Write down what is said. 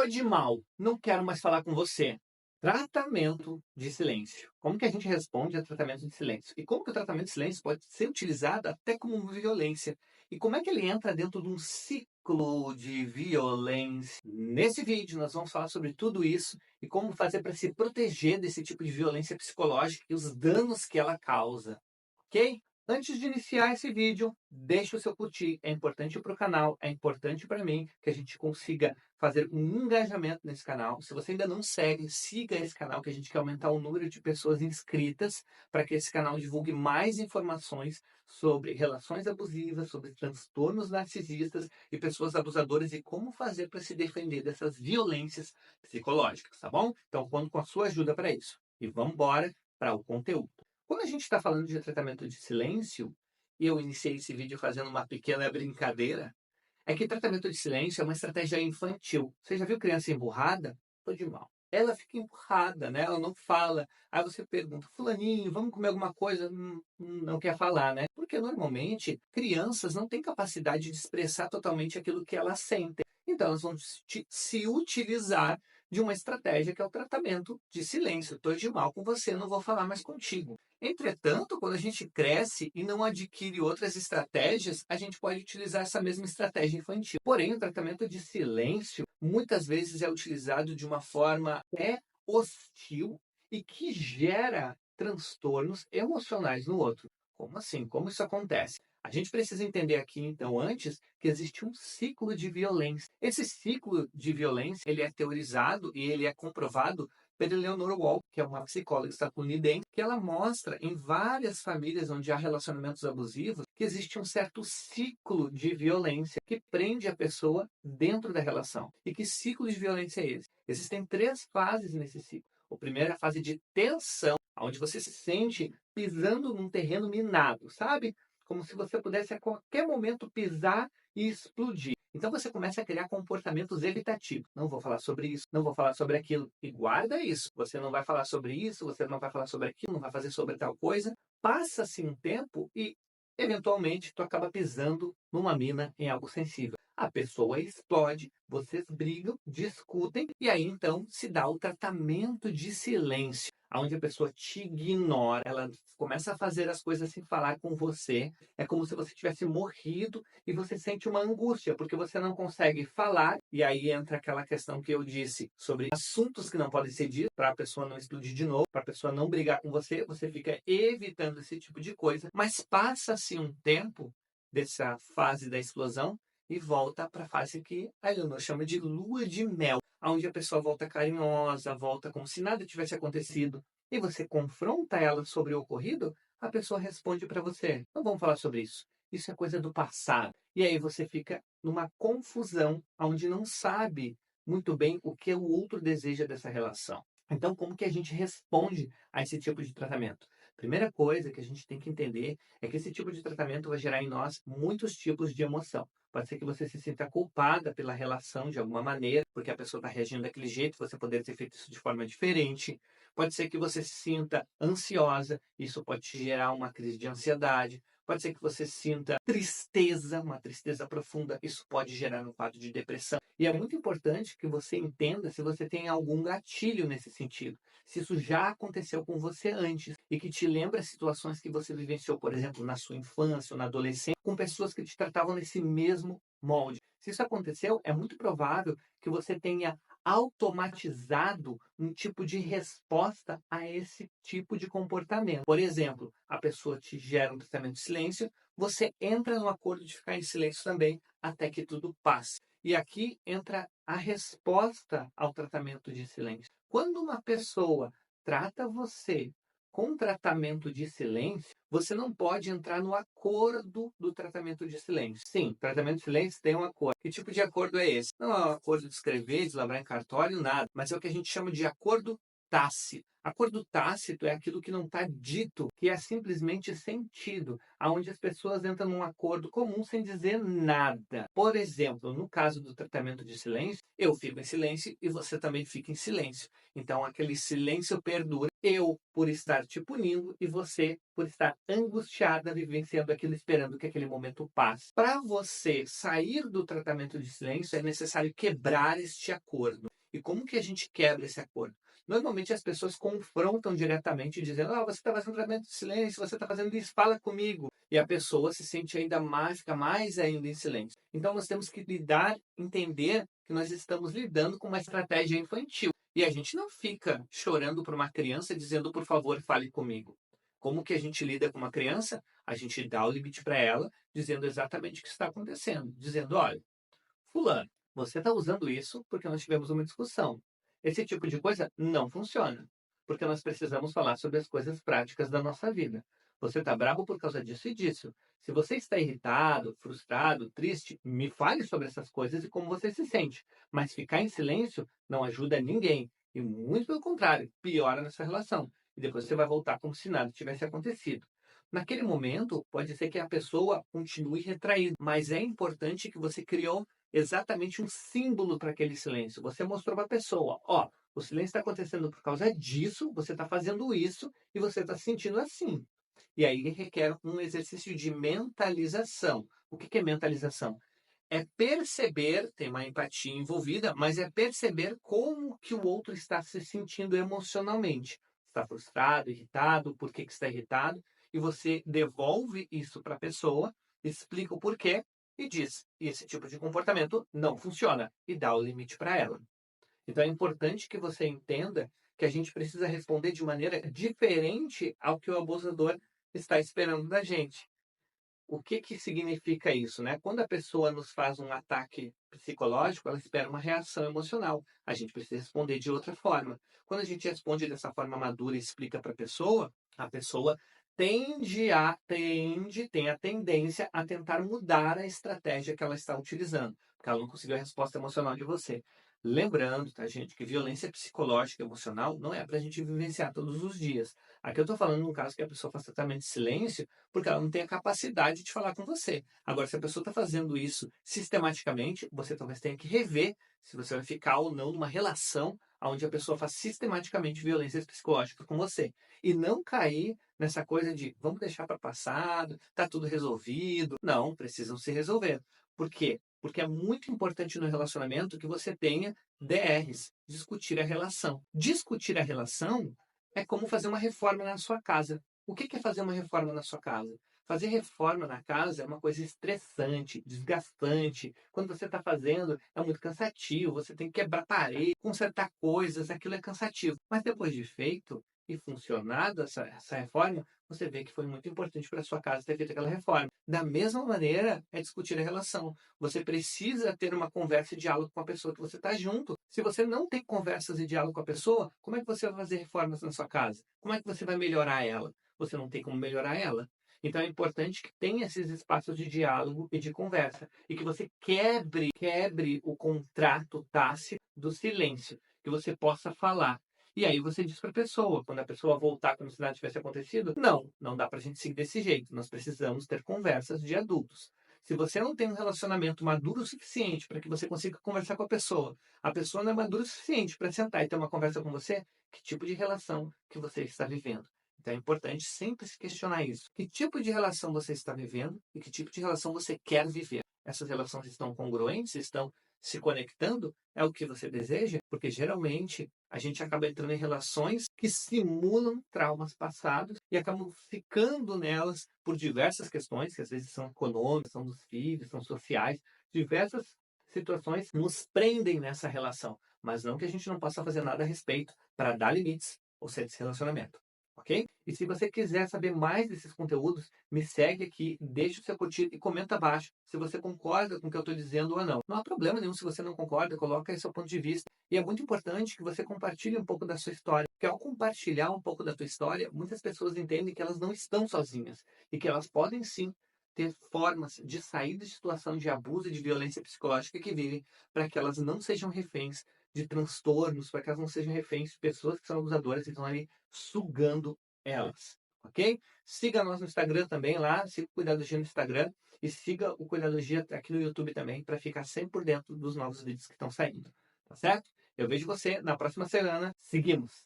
Tô de mal, não quero mais falar com você. Tratamento de silêncio. Como que a gente responde a tratamento de silêncio? E como que o tratamento de silêncio pode ser utilizado até como violência? E como é que ele entra dentro de um ciclo de violência? Nesse vídeo nós vamos falar sobre tudo isso e como fazer para se proteger desse tipo de violência psicológica e os danos que ela causa, ok? Antes de iniciar esse vídeo, deixe o seu curtir. É importante para o canal, é importante para mim que a gente consiga fazer um engajamento nesse canal. Se você ainda não segue, siga esse canal que a gente quer aumentar o número de pessoas inscritas para que esse canal divulgue mais informações sobre relações abusivas, sobre transtornos narcisistas e pessoas abusadoras e como fazer para se defender dessas violências psicológicas, tá bom? Então, conto com a sua ajuda para isso. E vamos embora para o conteúdo. Quando a gente está falando de tratamento de silêncio, e eu iniciei esse vídeo fazendo uma pequena brincadeira, é que tratamento de silêncio é uma estratégia infantil. Você já viu criança emburrada? Tô de mal. Ela fica emburrada, né? Ela não fala. Aí você pergunta, fulaninho, vamos comer alguma coisa? Não quer falar, né? Porque normalmente crianças não têm capacidade de expressar totalmente aquilo que elas sentem. Então elas vão se utilizar de uma estratégia que é o tratamento de silêncio. Estou de mal com você, não vou falar mais contigo. Entretanto, quando a gente cresce e não adquire outras estratégias, a gente pode utilizar essa mesma estratégia infantil. Porém, o tratamento de silêncio muitas vezes é utilizado de uma forma hostil e que gera transtornos emocionais no outro. Como assim? Como isso acontece? A gente precisa entender aqui, então, antes, que existe um ciclo de violência. Esse ciclo de violência, ele é teorizado e ele é comprovado pela Eleanor Wall, que é uma psicóloga estadunidense, que ela mostra em várias famílias onde há relacionamentos abusivos que existe um certo ciclo de violência que prende a pessoa dentro da relação. E que ciclo de violência é esse? Existem três fases nesse ciclo. A primeira é a fase de tensão, onde você se sente pisando num terreno minado, sabe? Como se você pudesse a qualquer momento pisar e explodir. Então você começa a criar comportamentos evitativos. Não vou falar sobre isso, não vou falar sobre aquilo. E guarda isso. Você não vai falar sobre isso, você não vai falar sobre aquilo, não vai fazer sobre tal coisa. Passa-se um tempo e, eventualmente, tu acaba pisando numa mina em algo sensível. A pessoa explode, vocês brigam, discutem, e aí então se dá o tratamento de silêncio, onde a pessoa te ignora, ela começa a fazer as coisas sem falar com você. É como se você tivesse morrido e você sente uma angústia, porque você não consegue falar, e aí entra aquela questão que eu disse sobre assuntos que não podem ser ditos, para a pessoa não explodir de novo, para a pessoa não brigar com você, você fica evitando esse tipo de coisa, mas passa-se um tempo dessa fase da explosão e volta para a fase que a Eleanor chama de lua de mel, onde a pessoa volta carinhosa, volta como se nada tivesse acontecido, e você confronta ela sobre o ocorrido, a pessoa responde para você, não vamos falar sobre isso. Isso é coisa do passado. E aí você fica numa confusão, onde não sabe muito bem o que o outro deseja dessa relação. Então, como que a gente responde a esse tipo de tratamento? Primeira coisa que a gente tem que entender é que esse tipo de tratamento vai gerar em nós muitos tipos de emoção. Pode ser que você se sinta culpada pela relação de alguma maneira, porque a pessoa está reagindo daquele jeito, você poderia ter feito isso de forma diferente. Pode ser que você se sinta ansiosa, isso pode te gerar uma crise de ansiedade. Pode ser que você sinta tristeza, uma tristeza profunda, isso pode gerar um quadro de depressão. E é muito importante que você entenda se você tem algum gatilho nesse sentido. Se isso já aconteceu com você antes e que te lembra situações que você vivenciou, por exemplo, na sua infância ou na adolescência, com pessoas que te tratavam nesse mesmo molde. Se isso aconteceu, é muito provável que você tenha automatizado um tipo de resposta a esse tipo de comportamento. Por exemplo, a pessoa te gera um tratamento de silêncio, você entra no acordo de ficar em silêncio também até que tudo passe. E aqui entra a resposta ao tratamento de silêncio. Quando uma pessoa trata você com tratamento de silêncio, você não pode entrar no acordo do tratamento de silêncio. Sim, tratamento de silêncio tem um acordo. Que tipo de acordo é esse? Não é um acordo de escrever, de labrar em cartório, nada. Mas é o que a gente chama de acordo tácito. Acordo tácito é aquilo que não está dito, que é simplesmente sentido, aonde as pessoas entram num acordo comum sem dizer nada. Por exemplo, no caso do tratamento de silêncio, eu fico em silêncio e você também fica em silêncio. Então, aquele silêncio perdura. Eu por estar te punindo e você por estar angustiada, vivenciando aquilo, esperando que aquele momento passe. Para você sair do tratamento de silêncio, é necessário quebrar este acordo. E como que a gente quebra esse acordo? Normalmente as pessoas confrontam diretamente, dizendo: você está fazendo tratamento de silêncio, você está fazendo isso, fala comigo. E a pessoa se sente ainda mais, fica mais ainda em silêncio. Então nós temos que lidar, entender que nós estamos lidando com uma estratégia infantil. E a gente não fica chorando por uma criança dizendo: por favor, fale comigo. Como que a gente lida com uma criança? A gente dá o limite para ela, dizendo exatamente o que está acontecendo. Dizendo: olha, fulano, você está usando isso porque nós tivemos uma discussão. Esse tipo de coisa não funciona, porque nós precisamos falar sobre as coisas práticas da nossa vida. Você está bravo por causa disso e disso. Se você está irritado, frustrado, triste, me fale sobre essas coisas e como você se sente. Mas ficar em silêncio não ajuda ninguém. E muito pelo contrário, piora nessa relação. E depois você vai voltar como se nada tivesse acontecido. Naquele momento, pode ser que a pessoa continue retraída, mas é importante que você criou exatamente um símbolo para aquele silêncio. Você mostrou para a pessoa: ó, o silêncio está acontecendo por causa disso, você está fazendo isso e você está se sentindo assim. E aí requer um exercício de mentalização. O que é mentalização? É perceber, tem uma empatia envolvida, mas é perceber como que o outro está se sentindo emocionalmente. Está frustrado, irritado, por que está irritado? E você devolve isso para a pessoa, explica o porquê e diz: esse tipo de comportamento não funciona, e dá o limite para ela. Então é importante que você entenda que a gente precisa responder de maneira diferente ao que o abusador está esperando da gente. O que que significa isso, né? Quando a pessoa nos faz um ataque psicológico, ela espera uma reação emocional. A gente precisa responder de outra forma. Quando a gente responde dessa forma madura e explica para a pessoa tem a tendência a tentar mudar a estratégia que ela está utilizando, porque ela não conseguiu a resposta emocional de você. Lembrando, tá, gente, que violência psicológica e emocional não é para a gente vivenciar todos os dias. Aqui eu estou falando num caso que a pessoa faz tratamento de silêncio porque ela não tem a capacidade de falar com você. Agora, se a pessoa está fazendo isso sistematicamente, você talvez tenha que rever se você vai ficar ou não numa relação onde a pessoa faz sistematicamente violências psicológicas com você. E não cair nessa coisa de vamos deixar para passado, tá tudo resolvido. Não, precisam se resolver. Por quê? Porque é muito importante no relacionamento que você tenha DRs, discutir a relação. Discutir a relação é como fazer uma reforma na sua casa. O que é fazer uma reforma na sua casa? Fazer reforma na casa é uma coisa estressante, desgastante. Quando você está fazendo, é muito cansativo. Você tem que quebrar parede, consertar coisas, aquilo é cansativo. Mas depois de feito e funcionado essa reforma, você vê que foi muito importante para a sua casa ter feito aquela reforma. Da mesma maneira, é discutir a relação. Você precisa ter uma conversa e diálogo com a pessoa que você está junto. Se você não tem conversas e diálogo com a pessoa, como é que você vai fazer reformas na sua casa? Como é que você vai melhorar ela? Você não tem como melhorar ela. Então é importante que tenha esses espaços de diálogo e de conversa e que você quebre o contrato tácito do silêncio, que você possa falar. E aí você diz para a pessoa, quando a pessoa voltar como se nada tivesse acontecido, não dá para a gente seguir desse jeito. Nós precisamos ter conversas de adultos. Se você não tem um relacionamento maduro o suficiente para que você consiga conversar com a pessoa não é madura o suficiente para sentar e ter uma conversa com você, que tipo de relação que você está vivendo? Então é importante sempre se questionar isso. Que tipo de relação você está vivendo e que tipo de relação você quer viver? Essas relações estão congruentes? Estão se conectando? É o que você deseja? Porque geralmente a gente acaba entrando em relações que simulam traumas passados e acabam ficando nelas por diversas questões, que às vezes são econômicas, são dos filhos, são sociais, diversas situações nos prendem nessa relação, mas não que a gente não possa fazer nada a respeito para dar limites ou ser esse relacionamento. Ok? E se você quiser saber mais desses conteúdos, me segue aqui, deixa o seu curtir e comenta abaixo se você concorda com o que eu estou dizendo ou não. Não há problema nenhum se você não concorda, coloca aí seu ponto de vista. E é muito importante que você compartilhe um pouco da sua história, porque ao compartilhar um pouco da tua história, muitas pessoas entendem que elas não estão sozinhas e que elas podem sim ter formas de sair de situação de abuso e de violência psicológica que vivem para que elas não sejam reféns de transtornos, para que elas não sejam reféns de pessoas que são abusadoras e estão ali sugando elas, ok? Siga nós no Instagram também lá, siga o Cuidadologia no Instagram e siga o Cuidadologia aqui no YouTube também para ficar sempre por dentro dos novos vídeos que estão saindo, tá certo? Eu vejo você na próxima semana. Seguimos!